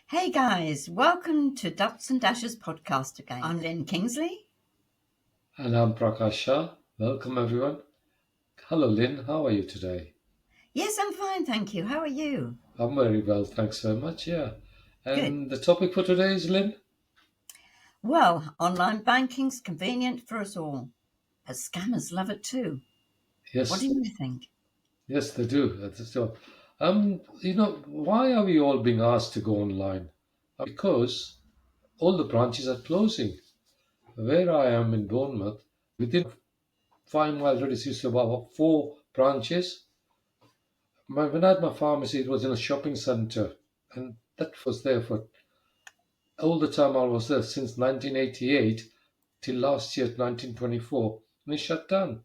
Hey guys, welcome to Ducks and Dashes podcast again. I'm Lynn Kingsley. And I'm Prakash. Welcome, everyone. Hello, Lynn. How are you today? Yes, I'm fine, thank you. How are you? I'm very well, thanks very much. Yeah. Good. And the topic for today is Lynn? Well, online banking's convenient for us all, but scammers love it too. What do Yes, you think? yes, they do. So, why are we all being asked to go online? Because all the branches are closing. Where I am in Bournemouth, within 5 mile radius, used to have about four branches. When I had my pharmacy, it was in a shopping centre, and that was there for all the time I was there since 1988 till last year, 1924, and it shut down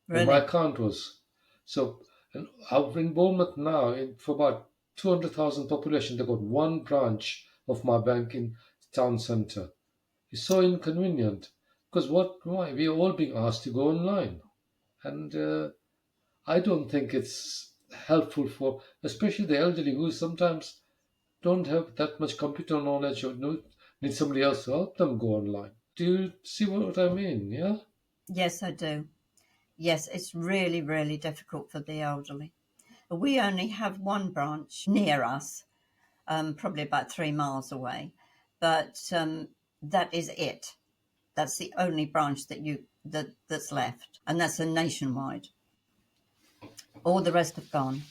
where my Really? account was. So, and I'm in Bournemouth now, for about 200,000 population, they've got one branch of my bank in town centre. It's so inconvenient because why? We are all being asked to go online. And I don't think it's helpful for, especially the elderly who sometimes don't have that much computer knowledge or need somebody else to help them go online. Do you see what I mean? Yeah? Yes, I do. Yes, it's really, really difficult for the elderly. We only have one branch near us, probably about 3 miles away, but that is it. That's the only branch that's left, and that's a nationwide. All the rest have gone.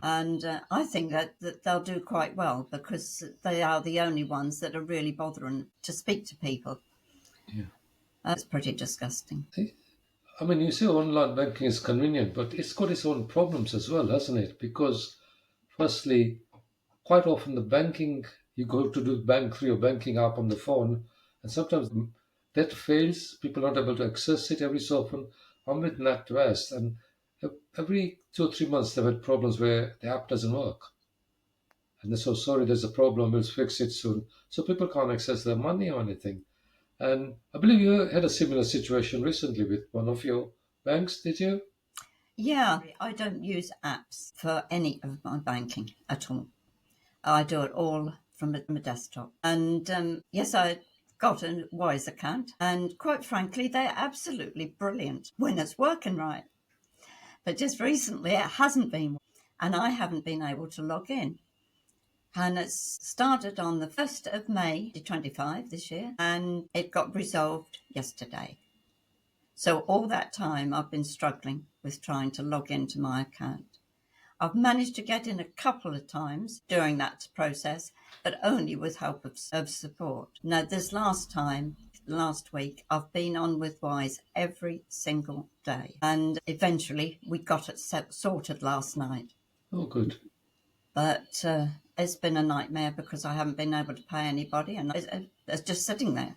And I think that they'll do quite well because they are the only ones that are really bothering to speak to people. Yeah. It's pretty disgusting. I mean, you say online banking is convenient, but it's got its own problems as well, hasn't it? Because, firstly, quite often the banking, you go to do bank through your banking app on the phone, and sometimes that fails. People are not able to access it every so often. I'm with NatWest, and every 2 or 3 months they've had problems where the app doesn't work. And they're so sorry, there's a problem, we'll fix it soon. So people can't access their money or anything. And I believe you had a similar situation recently with one of your banks, did you? Yeah, I don't use apps for any of my banking at all. I do it all from a desktop. And yes, I got a Wise account, and quite frankly, they're absolutely brilliant when it's working right. But just recently, it hasn't been, and I haven't been able to log in. And it started on the 1st of May 2025 this year, and it got resolved yesterday. So all that time I've been struggling with trying to log into my account. I've managed to get in a couple of times during that process, but only with help of support. Now, this last week, I've been on with Wise every single day, and eventually we got it sorted last night. Oh, good. But it's been a nightmare because I haven't been able to pay anybody, and it's just sitting there.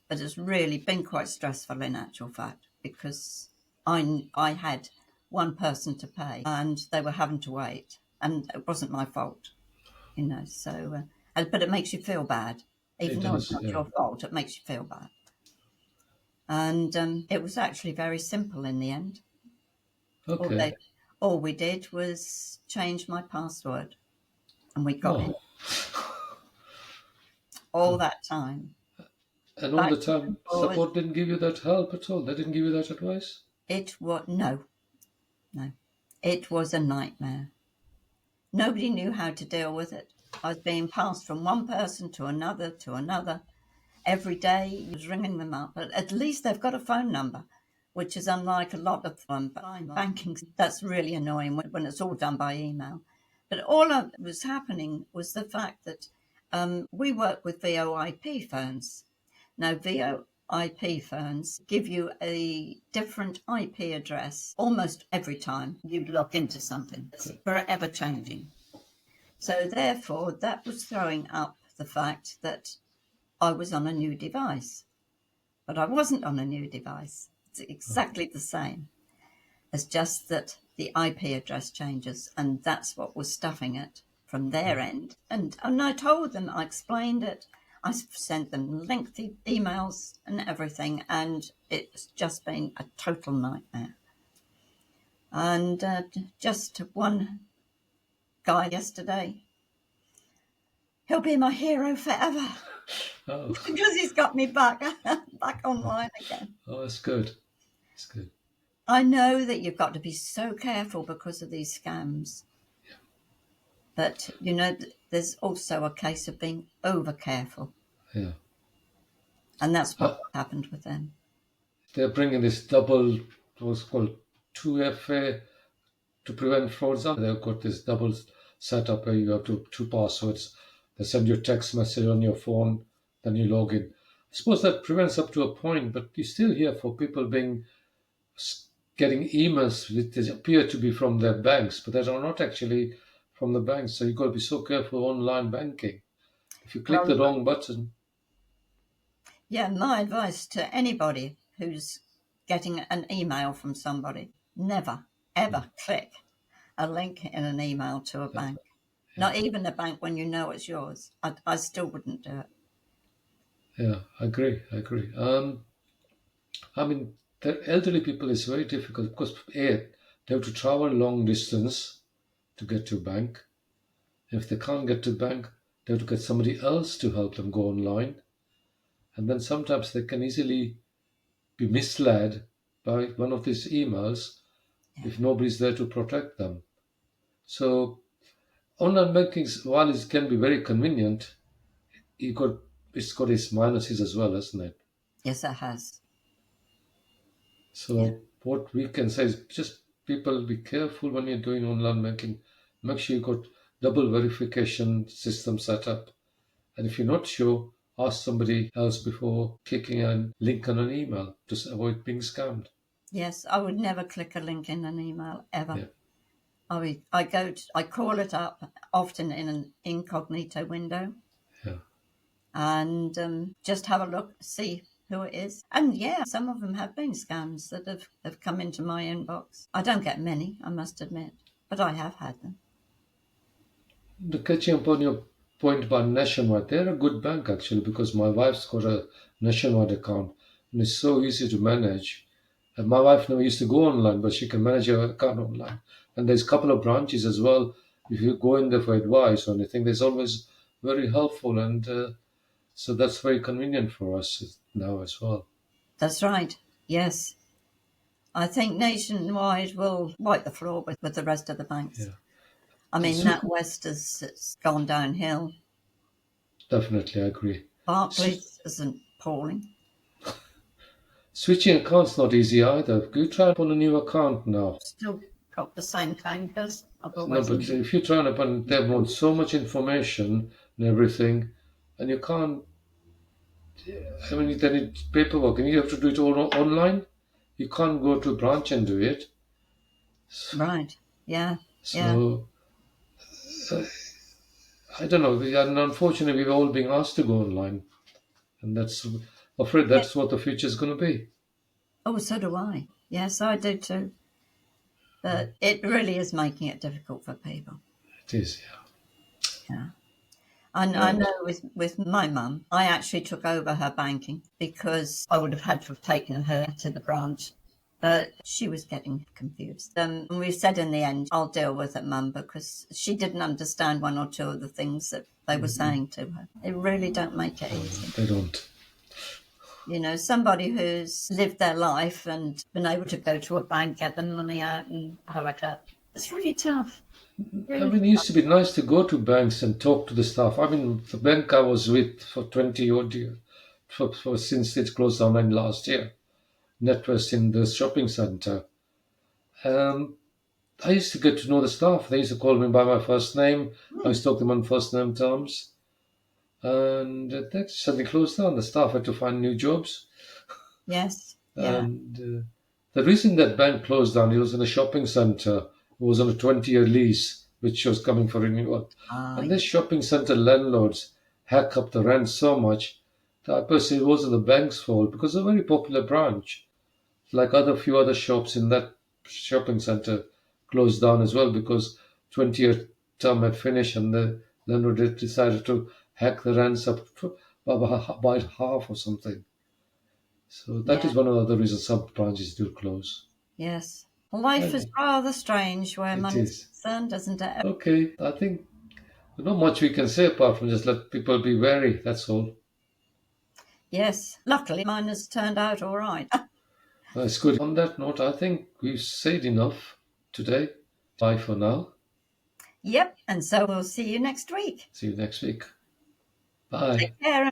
But it's really been quite stressful in actual fact because I had one person to pay and they were having to wait, and it wasn't my fault, So, but it makes you feel bad, It even though it's does, not yeah. your fault. It makes you feel bad, and it was actually very simple in the end. All Okay. they, all we did was change my password, and we got in Oh, all that time. and all the Backwards and time, forwards. support didn't give you that help at all. They didn't give you that advice. It was no, no. It was a nightmare. Nobody knew how to deal with it. I was being passed from one person to another. Every day I was ringing them up. But at least they've got a phone number, which is unlike a lot of banking. That's really annoying when it's all done by email. But all that was happening was the fact that we work with VoIP phones. Now, VoIP phones give you a different IP address almost every time you log into something. It's Okay. forever changing. So, therefore, that was throwing up the fact that I was on a new device. But I wasn't on a new device. It's exactly the same. It's just that the IP address changes, and that's what was stuffing it from their end. And I told them, I explained it, I sent them lengthy emails and everything, and it's just been a total nightmare. And just one guy yesterday He'll be my hero forever Oh, because he's got me back online again. oh, that's good. That's good. I know that you've got to be so careful because of these scams, but there's also a case of being over careful, Yeah. and that's Uh, what happened with them. they're bringing this double, what's called 2FA to prevent frauds. They've got this double setup where you have two passwords. They send you a text message on your phone, then you log in. I suppose that prevents up to a point, but you still hear for people getting emails which appear to be from their banks, but that are not actually from the banks. So you've got to be so careful online banking. If you click Well, the wrong button, yeah, my advice to anybody who's getting an email from somebody: never yeah, ever click a link in an email to a bank. yeah, Not even a bank when you know it's yours. I still wouldn't do it. yeah, I agree, I agree. I mean, the elderly people is very difficult because they have to travel long distance to get to a bank. If they can't get to the bank, they have to get somebody else to help them go online. And then sometimes they can easily be misled by one of these emails Yeah. if nobody's there to protect them. So online banking, while it can be very convenient, you got it's got its minuses as well, isn't it? Yes, it has. Yeah. So what we can say is just people be careful when you're doing online banking. Make sure you got double verification system set up. And if you're not sure, ask somebody else before clicking a link on an email to avoid being scammed. Yes, I would never click a link in an email ever. Yeah, I call it up often in an incognito window yeah. and just have a look, see who it is. And yeah, some of them have been scams that have come into my inbox. I don't get many, I must admit, but I have had them. The catching up on your point about Nationwide, they're a good bank actually because my wife's got a Nationwide account and it's so easy to manage. And my wife never used to go online, but she can manage her account online. And there's a couple of branches as well. If you go in there for advice or anything, there's always very helpful, and so that's very convenient for us now as well. That's right. Yes. I think Nationwide will wipe the floor with the rest of the banks. Yeah, I and mean, NatWest has gone downhill. definitely I agree. Sw- Barclays isn't appalling. Switching accounts not easy either. You try and open a new account now. Still got the same tankers I've No, always but used. if you try and open, they want so much information and everything, and you can't. I mean, they need paperwork, and you have to do it all online. You can't go to a branch and do it. Right. Yeah. Yeah. So uh, I don't know. And unfortunately, we've all been asked to go online, and that's afraid Yeah. that's what the future is going to be. Oh, so do I. Yes, I do too. But it really is making it difficult for people. It is, Yeah. And yeah. I know with my mum, I actually took over her banking because I would have had to have taken her to the branch. But she was getting confused. And we said in the end, I'll deal with it, mum, because she didn't understand one or two of the things that they were saying to her. They really don't make it easy. They don't. Somebody who's lived their life and been able to go to a bank, get the money out and have a cut. It's really tough. I Really mean, it used to be nice to go to banks and talk to the staff. I mean, the bank I was with for 20 odd years, since it closed down in last year, NetWest in the shopping centre. Um, I used to get to know the staff. They used to call me by my first name. I used to talk to them on first name terms. And that suddenly closed down. The staff had to find new jobs. Yes. Yeah. And the reason that bank closed down, it was in a shopping centre. It was on a 20-year lease, which was coming for renewal. Ah, And this shopping centre landlords hack up the rent so much that I personally it wasn't the bank's fault because it's a very popular branch. Like other few other shops in that shopping centre closed down as well because 20-year term had finished and the landlord had decided to hack the rents up by half or something. So that yeah. is one of the other reasons some branches do close. Yes. Life is And rather strange where it money's is. concerned, isn't it? Okay, I think Not much we can say apart from just let people be wary. That's all. Yes, luckily mine has turned out all right. It's good. On that note, I think we've said enough today. Bye for now. Yep, and so we'll see you next week. See you next week. Bye. Take care.